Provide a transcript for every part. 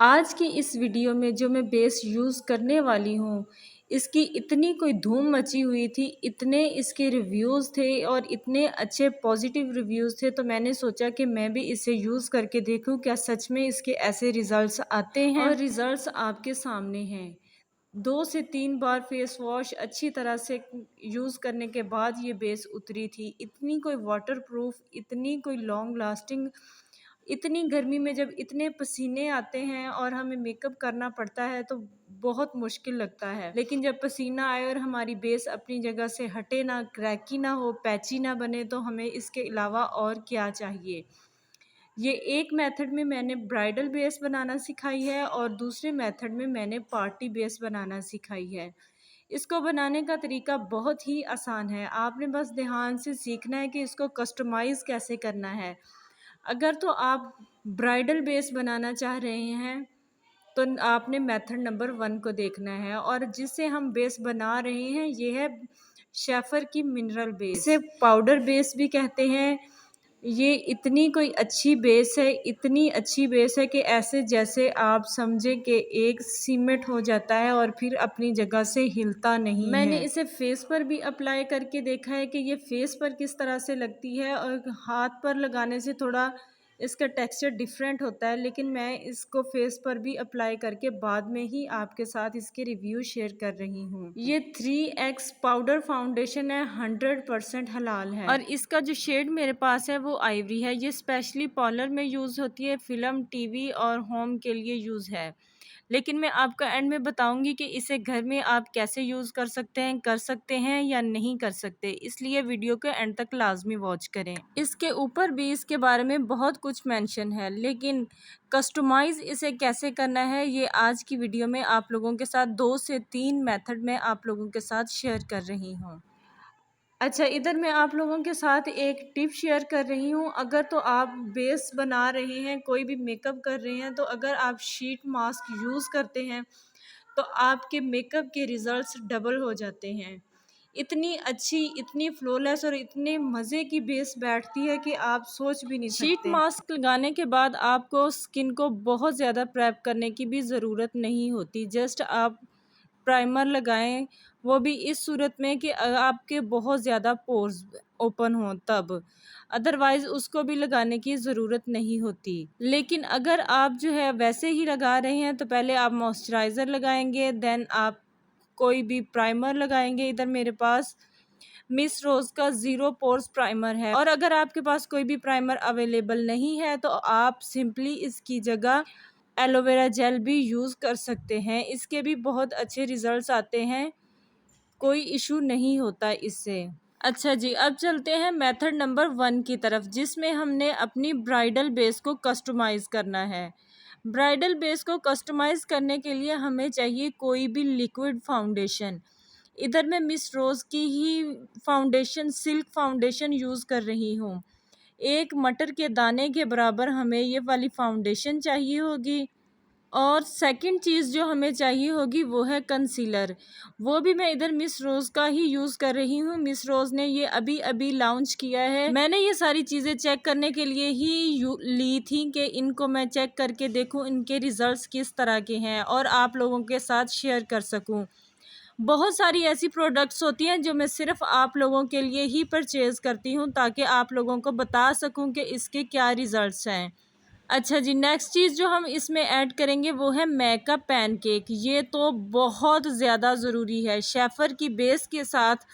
आज की इस वीडियो में जो मैं बेस यूज़ करने वाली हूँ, इसकी इतनी कोई धूम मची हुई थी, इतने इसके रिव्यूज़ थे और इतने अच्छे पॉजिटिव रिव्यूज़ थे, तो मैंने सोचा कि मैं भी इसे यूज़ करके देखूँ, क्या सच में इसके ऐसे रिज़ल्ट्स आते हैं? और रिज़ल्ट्स आपके सामने हैं। 2 से 3 बार फेस वॉश अच्छी तरह से यूज़ करने के बाद ये बेस उतरी थी। इतनी कोई वाटरप्रूफ, इतनी कोई लॉन्ग लास्टिंग, इतनी गर्मी में जब इतने पसीने आते हैं और हमें मेकअप करना पड़ता है तो बहुत मुश्किल लगता है। लेकिन जब पसीना आए और हमारी बेस अपनी जगह से हटे ना, क्रैकी ना हो, पैची ना बने, तो हमें इसके अलावा और क्या चाहिए। ये एक मेथड में मैंने ब्राइडल बेस बनाना सिखाई है और दूसरे मेथड में मैंने पार्टी बेस बनाना सिखाई है। इसको बनाने का तरीका बहुत ही आसान है। आपने बस ध्यान से सीखना है कि इसको कस्टमाइज़ कैसे करना है। अगर तो आप ब्राइडल बेस बनाना चाह रहे हैं तो आपने मेथड नंबर 1 को देखना है, और जिससे हम बेस बना रहे हैं ये है शेफर की मिनरल बेस। इसे पाउडर बेस भी कहते हैं। ये इतनी कोई अच्छी बेस है, इतनी अच्छी बेस है कि ऐसे जैसे आप समझे कि एक सीमेंट हो जाता है और फिर अपनी जगह से हिलता नहीं है। मैंने इसे फेस पर भी अप्लाई करके देखा है कि ये फेस पर किस तरह से लगती है, और हाथ पर लगाने से थोड़ा इसका टेक्सचर डिफरेंट होता है, लेकिन मैं इसको फेस पर भी अप्लाई करके बाद में ही आपके साथ इसके रिव्यू शेयर कर रही हूँ। ये 3x पाउडर फाउंडेशन है, 100% हलाल है, और इसका जो शेड मेरे पास है वो आइवरी है। ये स्पेशली पार्लर में यूज़ होती है, फिल्म, टीवी और होम के लिए यूज़ है। लेकिन मैं आपको एंड में बताऊंगी कि इसे घर में आप कैसे यूज़ कर सकते हैं या नहीं कर सकते, इसलिए वीडियो को एंड तक लाजमी वॉच करें। इसके ऊपर भी इसके बारे में बहुत कुछ मेंशन है, लेकिन कस्टमाइज़ इसे कैसे करना है ये आज की वीडियो में आप लोगों के साथ 2 से 3 मेथड में आप लोगों के साथ शेयर कर रही हूँ। अच्छा, इधर मैं आप लोगों के साथ एक टिप शेयर कर रही हूँ। अगर तो आप बेस बना रहे हैं, कोई भी मेकअप कर रहे हैं, तो अगर आप शीट मास्क यूज़ करते हैं तो आपके मेकअप के रिज़ल्ट्स डबल हो जाते हैं। इतनी अच्छी, इतनी फ्लॉलेस और इतने मज़े की बेस बैठती है कि आप सोच भी नहीं सकते। शीट मास्क लगाने के बाद आपको स्किन को बहुत ज़्यादा प्रेप करने की भी ज़रूरत नहीं होती। जस्ट आप प्राइमर लगाएं, वो भी इस सूरत में कि आपके बहुत ज़्यादा पोर्स ओपन हों तब, अदरवाइज़ उसको भी लगाने की ज़रूरत नहीं होती। लेकिन अगर आप जो है वैसे ही लगा रहे हैं तो पहले आप मॉइस्चराइज़र लगाएंगे, देन आप कोई भी प्राइमर लगाएंगे। इधर मेरे पास मिस रोज़ का ज़ीरो पोर्स प्राइमर है, और अगर आपके पास कोई भी प्राइमर अवेलेबल नहीं है तो आप सिंपली इसकी जगह एलोवेरा जेल भी यूज़ कर सकते हैं। इसके भी बहुत अच्छे रिज़ल्ट्स आते हैं, कोई इशू नहीं होता इससे। अच्छा जी, अब चलते हैं मेथड नंबर 1 की तरफ, जिसमें हमने अपनी ब्राइडल बेस को कस्टमाइज़ करना है। ब्राइडल बेस को कस्टमाइज़ करने के लिए हमें चाहिए कोई भी लिक्विड फाउंडेशन। इधर मैं मिस रोज़ की ही फाउंडेशन, सिल्क फाउंडेशन यूज़ कर रही हूँ। एक मटर के दाने के बराबर हमें ये वाली फाउंडेशन चाहिए होगी। और सेकंड चीज़ जो हमें चाहिए होगी वो है कंसीलर। वो भी मैं इधर मिस रोज़ का ही यूज़ कर रही हूँ। मिस रोज़ ने ये अभी अभी लॉन्च किया है। मैंने ये सारी चीज़ें चेक करने के लिए ही ली थी कि इनको मैं चेक करके देखूँ इनके रिज़ल्ट्स किस तरह के हैं और आप लोगों के साथ शेयर कर सकूँ। बहुत सारी ऐसी प्रोडक्ट्स होती हैं जो मैं सिर्फ़ आप लोगों के लिए ही परचेज़ करती हूँ, ताकि आप लोगों को बता सकूँ कि इसके क्या रिज़ल्ट्स हैं। अच्छा जी, नेक्स्ट चीज़ जो हम इसमें ऐड करेंगे वो है मेकअप पैनकेक। ये तो बहुत ज़्यादा ज़रूरी है। शेफ़र की बेस के साथ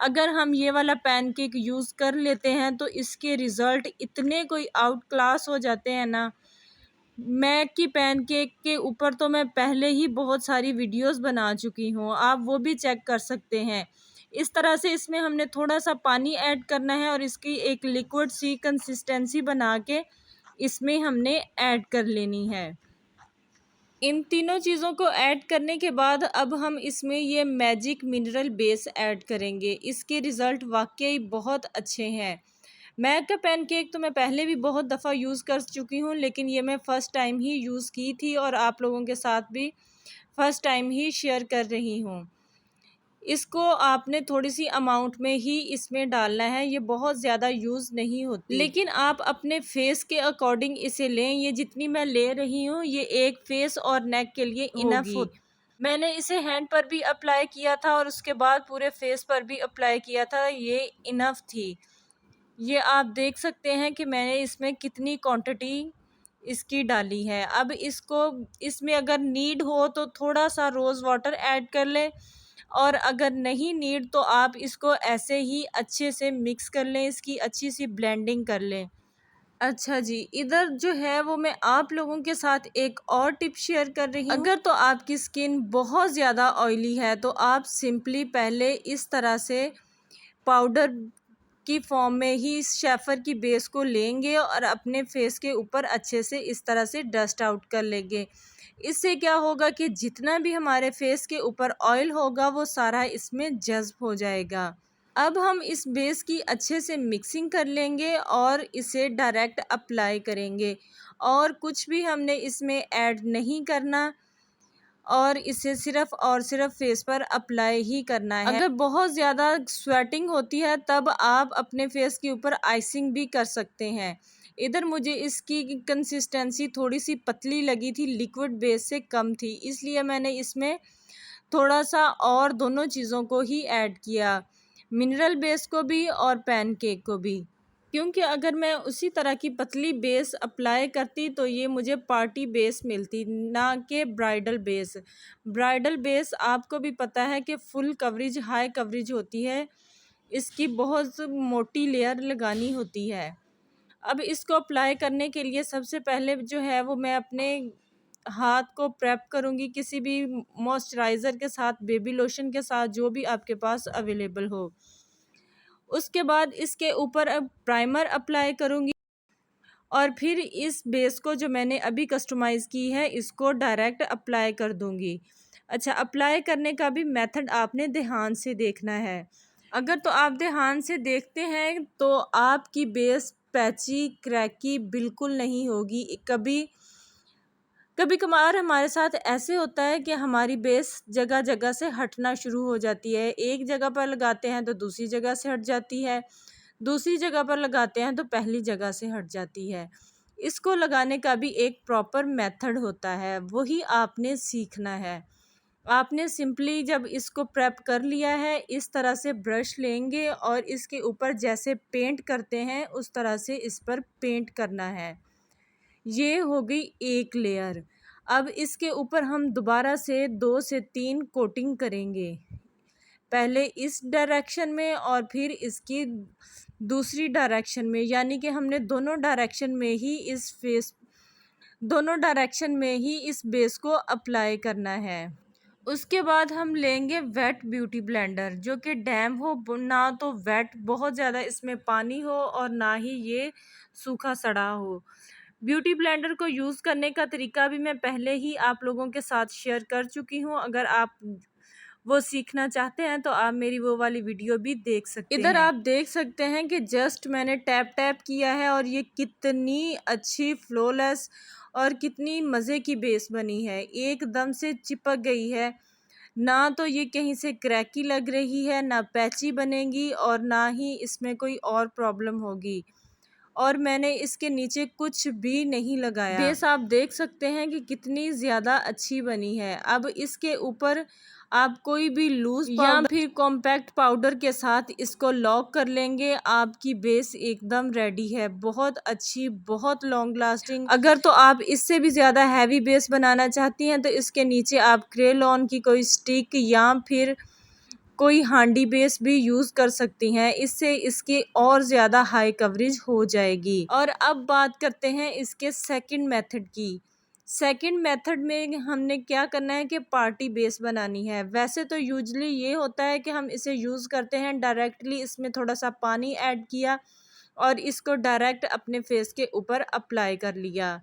अगर हम ये वाला पैनकेक यूज़ कर लेते हैं तो इसके रिज़ल्ट इतने कोई आउट क्लास हो जाते हैं ना। मैक की पैनकेक के ऊपर तो मैं पहले ही बहुत सारी वीडियोस बना चुकी हूँ, आप वो भी चेक कर सकते हैं। इस तरह से इसमें हमने थोड़ा सा पानी ऐड करना है और इसकी एक लिक्विड सी कंसिस्टेंसी बना के इसमें हमने ऐड कर लेनी है। इन तीनों चीज़ों को ऐड करने के बाद अब हम इसमें ये मैजिक मिनरल बेस ऐड करेंगे। इसके रिज़ल्ट वाकई बहुत अच्छे हैं। मैक का पैनकेक तो मैं पहले भी बहुत दफ़ा यूज़ कर चुकी हूँ, लेकिन ये मैं फ़र्स्ट टाइम ही यूज़ की थी और आप लोगों के साथ भी फ़र्स्ट टाइम ही शेयर कर रही हूँ। इसको आपने थोड़ी-सी अमाउंट में ही इसमें डालना है, ये बहुत ज़्यादा यूज़ नहीं होती। लेकिन आप अपने फेस के अकॉर्डिंग इसे लें, ये जितनी मैं ले रही हूँ ये एक फेस और नेक के लिए इनफ होगी। होती। मैंने इसे हैंड पर भी अप्लाई किया था और उसके बाद पूरे फेस पर भी अप्लाई किया था, ये इनफ थी। ये आप देख सकते हैं कि मैंने इसमें कितनी क्वांटिटी इसकी डाली है। अब इसको इसमें अगर नीड हो तो थोड़ा-सा रोज़ वाटर ऐड कर लें और अगर नहीं नीड तो आप इसको ऐसे ही अच्छे से मिक्स कर लें, इसकी अच्छी-सी ब्लेंडिंग कर लें। अच्छा जी, इधर जो है वो मैं आप लोगों के साथ एक और टिप शेयर कर रही हूँ। अगर तो आपकी स्किन बहुत ज़्यादा ऑयली है तो आप सिंपली पहले इस तरह से पाउडर की फॉर्म में ही इस शेफर की बेस को लेंगे और अपने फेस के ऊपर अच्छे से इस तरह से डस्ट आउट कर लेंगे। इससे क्या होगा कि जितना भी हमारे फेस के ऊपर ऑयल होगा वो सारा इसमें जज़्ब हो जाएगा। अब हम इस बेस की अच्छे से मिक्सिंग कर लेंगे और इसे डायरेक्ट अप्लाई करेंगे और कुछ भी हमने इसमें ऐड नहीं करना और इसे सिर्फ़ और सिर्फ़ फेस पर अप्लाई ही करना है। अगर बहुत ज़्यादा स्वेटिंग होती है तब आप अपने फेस के ऊपर आइसिंग भी कर सकते हैं। इधर मुझे इसकी कंसिस्टेंसी थोड़ी-सी पतली लगी थी, लिक्विड बेस से कम थी, इसलिए मैंने इसमें थोड़ा-सा और दोनों चीज़ों को ही ऐड किया, मिनरल बेस को भी और पैनकेक को भी। क्योंकि अगर मैं उसी तरह की पतली बेस अप्लाई करती तो ये मुझे पार्टी बेस मिलती, ना कि ब्राइडल बेस। ब्राइडल बेस आपको भी पता है कि फुल कवरेज, हाई कवरेज होती है, इसकी बहुत मोटी लेयर लगानी होती है। अब इसको अप्लाई करने के लिए सबसे पहले जो है वो मैं अपने हाथ को प्रेप करूँगी किसी भी मॉइस्चराइज़र के साथ, बेबी लोशन के साथ, जो भी आपके पास अवेलेबल हो। उसके बाद इसके ऊपर अब प्राइमर अप्लाई करूँगी और फिर इस बेस को जो मैंने अभी कस्टमाइज़ की है इसको डायरेक्ट अप्लाई कर दूँगी। अच्छा, अप्लाई करने का भी मेथड आपने ध्यान से देखना है। अगर तो आप ध्यान से देखते हैं तो आपकी बेस पैची, क्रैकी बिल्कुल नहीं होगी। कभी-कभार हमारे साथ ऐसे होता है कि हमारी बेस जगह-जगह से हटना शुरू हो जाती है। एक जगह पर लगाते हैं तो दूसरी जगह से हट जाती है, दूसरी जगह पर लगाते हैं तो पहली जगह से हट जाती है। इसको लगाने का भी एक प्रॉपर मेथड होता है, वही आपने सीखना है। आपने सिंपली जब इसको प्रेप कर लिया है, इस तरह से ब्रश लेंगे और इसके ऊपर जैसे पेंट करते हैं, उस तरह से इस पर पेंट करना है। ये हो गई एक लेयर। अब इसके ऊपर हम दोबारा से 2 से 3 कोटिंग करेंगे। पहले इस डायरेक्शन में और फिर इसकी दूसरी डायरेक्शन में, यानी कि हमने दोनों डायरेक्शन में ही इस बेस को अप्लाई करना है। उसके बाद हम लेंगे वेट ब्यूटी ब्लेंडर, जो कि डैम हो, ना तो वेट बहुत ज़्यादा इसमें पानी हो और ना ही ये सूखा सड़ा हो। ब्यूटी ब्लेंडर को यूज़ करने का तरीका भी मैं पहले ही आप लोगों के साथ शेयर कर चुकी हूँ। अगर आप वो सीखना चाहते हैं तो आप मेरी वो वाली वीडियो भी देख सकते हैं। इधर आप देख सकते हैं कि जस्ट मैंने टैप टैप किया है और ये कितनी अच्छी फ्लॉलेस और कितनी मज़े की बेस बनी है, एकदम से चिपक गई है। ना तो ये कहीं से क्रैकी लग रही है, ना पैची बनेगी और ना ही इसमें कोई और प्रॉब्लम होगी। और मैंने इसके नीचे कुछ भी नहीं लगाया। बेस आप देख सकते हैं कि कितनी ज़्यादा अच्छी बनी है। अब इसके ऊपर आप कोई भी लूज़ या फिर कॉम्पैक्ट पाउडर के साथ इसको लॉक कर लेंगे, आपकी बेस एकदम रेडी है। बहुत अच्छी, बहुत लॉन्ग लास्टिंग। अगर तो आप इससे भी ज़्यादा हैवी बेस बनाना चाहती हैं तो इसके नीचे आप क्रेयॉन की कोई स्टिक या फिर कोई हांडी बेस भी यूज़ कर सकती हैं, इससे इसकी और ज़्यादा हाई कवरेज हो जाएगी। और अब बात करते हैं इसके सेकंड मेथड की। सेकंड मेथड में हमने क्या करना है कि पार्टी बेस बनानी है। वैसे तो यूजुअली ये होता है कि हम इसे यूज़ करते हैं डायरेक्टली, इसमें थोड़ा सा पानी ऐड किया और इसको डायरेक्ट अपने फेस के ऊपर अप्लाई कर लिया।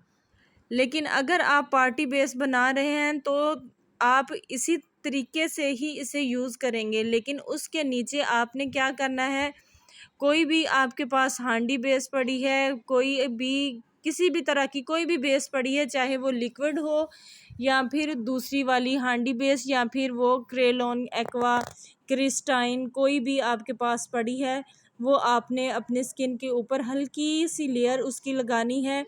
लेकिन अगर आप पार्टी बेस बना रहे हैं तो आप इसी तरीके से ही इसे यूज़ करेंगे, लेकिन उसके नीचे आपने क्या करना है, कोई भी आपके पास हांडी बेस पड़ी है, कोई भी किसी भी तरह की कोई भी बेस पड़ी है, चाहे वो लिक्विड हो या फिर दूसरी वाली हांडी बेस या फिर वो क्रेलॉन एक्वा क्रिस्टाइन, कोई भी आपके पास पड़ी है, वो आपने अपने स्किन के ऊपर हल्की सी लेयर उसकी लगानी है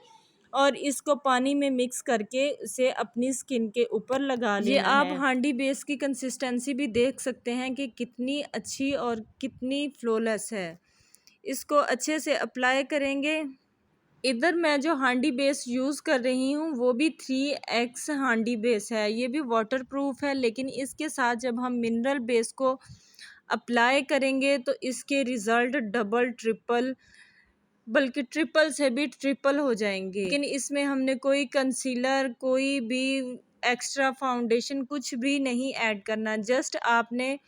और इसको पानी में मिक्स करके इसे अपनी स्किन के ऊपर लगा लेना है। ये आप हांडी बेस की कंसिस्टेंसी भी देख सकते हैं कि कितनी अच्छी और कितनी फ्लॉलेस है। इसको अच्छे से अप्लाई करेंगे। इधर मैं जो हांडी बेस यूज़ कर रही हूँ वो भी 3X हांडी बेस है। ये भी वाटरप्रूफ है, लेकिन इसके साथ जब हम मिनरल बेस को अप्लाई करेंगे तो इसके रिज़ल्ट डबल ट्रिपल बल्कि ट्रिपल से भी ट्रिपल हो जाएंगे। लेकिन इसमें हमने कोई कंसीलर, कोई भी एक्स्ट्रा फाउंडेशन कुछ भी नहीं ऐड करना। जस्ट आपने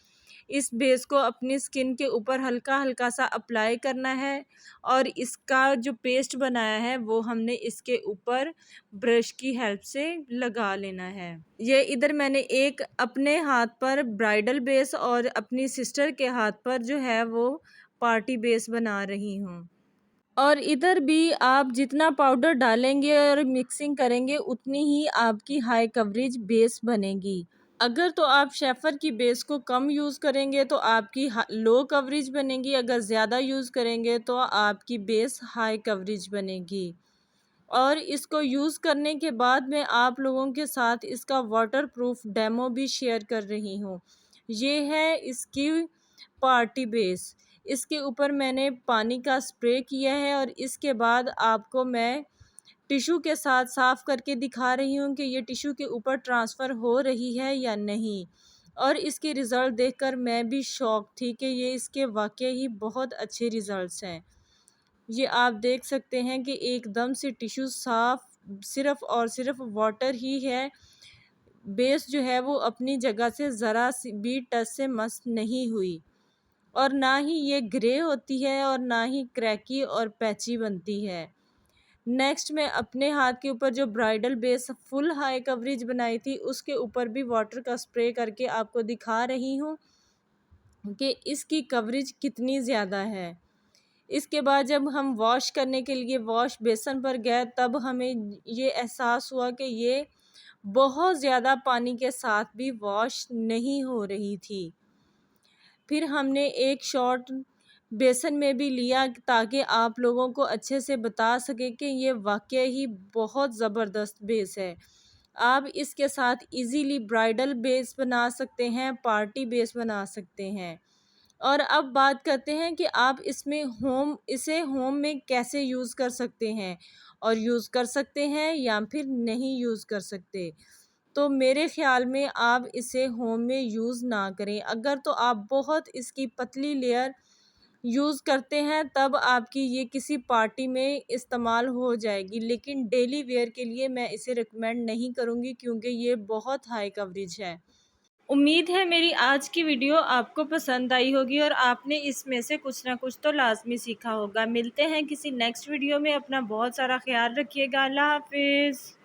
इस बेस को अपनी स्किन के ऊपर हल्का हल्का सा अप्लाई करना है और इसका जो पेस्ट बनाया है वो हमने इसके ऊपर ब्रश की हेल्प से लगा लेना है। ये इधर मैंने एक अपने हाथ पर ब्राइडल बेस और अपनी सिस्टर के हाथ पर जो है वो पार्टी बेस बना रही हूँ। और इधर भी आप जितना पाउडर डालेंगे और मिक्सिंग करेंगे उतनी ही आपकी हाई कवरेज बेस बनेगी। अगर तो आप शेफर की बेस को कम यूज़ करेंगे तो आपकी लो कवरेज बनेगी, अगर ज़्यादा यूज़ करेंगे तो आपकी बेस हाई कवरेज बनेगी। और इसको यूज़ करने के बाद मैं आप लोगों के साथ इसका वाटरप्रूफ डेमो भी शेयर कर रही हूँ। ये है इसकी पार्टी बेस। इसके ऊपर मैंने पानी का स्प्रे किया है और इसके बाद आपको मैं टिश्यू के साथ साफ़ करके दिखा रही हूँ कि ये टिश्यू के ऊपर ट्रांसफ़र हो रही है या नहीं। और इसके रिज़ल्ट देखकर मैं भी शॉक थी कि ये इसके वाक़ई ही बहुत अच्छे रिज़ल्ट्स हैं। ये आप देख सकते हैं कि एकदम से टिश्यू साफ़, सिर्फ़ और सिर्फ़ वाटर ही है। बेस जो है वो अपनी जगह से ज़रा सी भी टच से मस नहीं हुई और ना ही ये ग्रे होती है और ना ही क्रैकी और पैची बनती है। नेक्स्ट मैं अपने हाथ के ऊपर जो bridal base full high coverage बनाई थी उसके ऊपर भी वाटर का स्प्रे करके आपको दिखा रही हूँ कि इसकी कवरेज कितनी ज़्यादा है। इसके बाद जब हम वॉश करने के लिए वॉश बेसन पर गए तब हमें ये एहसास हुआ कि ये बहुत ज़्यादा पानी के साथ भी वॉश नहीं हो रही थी। फिर हमने एक शॉट बेसन में भी लिया ताकि आप लोगों को अच्छे से बता सके कि ये वाकई ही बहुत ज़बरदस्त बेस है। आप इसके साथ इजीली ब्राइडल बेस बना सकते हैं, पार्टी बेस बना सकते हैं। और अब बात करते हैं कि आप इसे होम में कैसे यूज़ कर सकते हैं और यूज़ कर सकते हैं या फिर नहीं यूज़ कर सकते। तो मेरे ख़्याल में आप इसे होम में यूज़ ना करें। अगर तो आप बहुत इसकी पतली लेयर यूज़ करते हैं तब आपकी ये किसी पार्टी में इस्तेमाल हो जाएगी, लेकिन डेली वेयर के लिए मैं इसे रिकमेंड नहीं करूँगी क्योंकि ये बहुत हाई कवरेज है। उम्मीद है मेरी आज की वीडियो आपको पसंद आई होगी और आपने इसमें से कुछ ना कुछ तो लाज़मी सीखा होगा। मिलते हैं किसी नेक्स्ट वीडियो में। अपना बहुत सारा ख्याल रखिएगा। अल्लाह हाफ़िज़।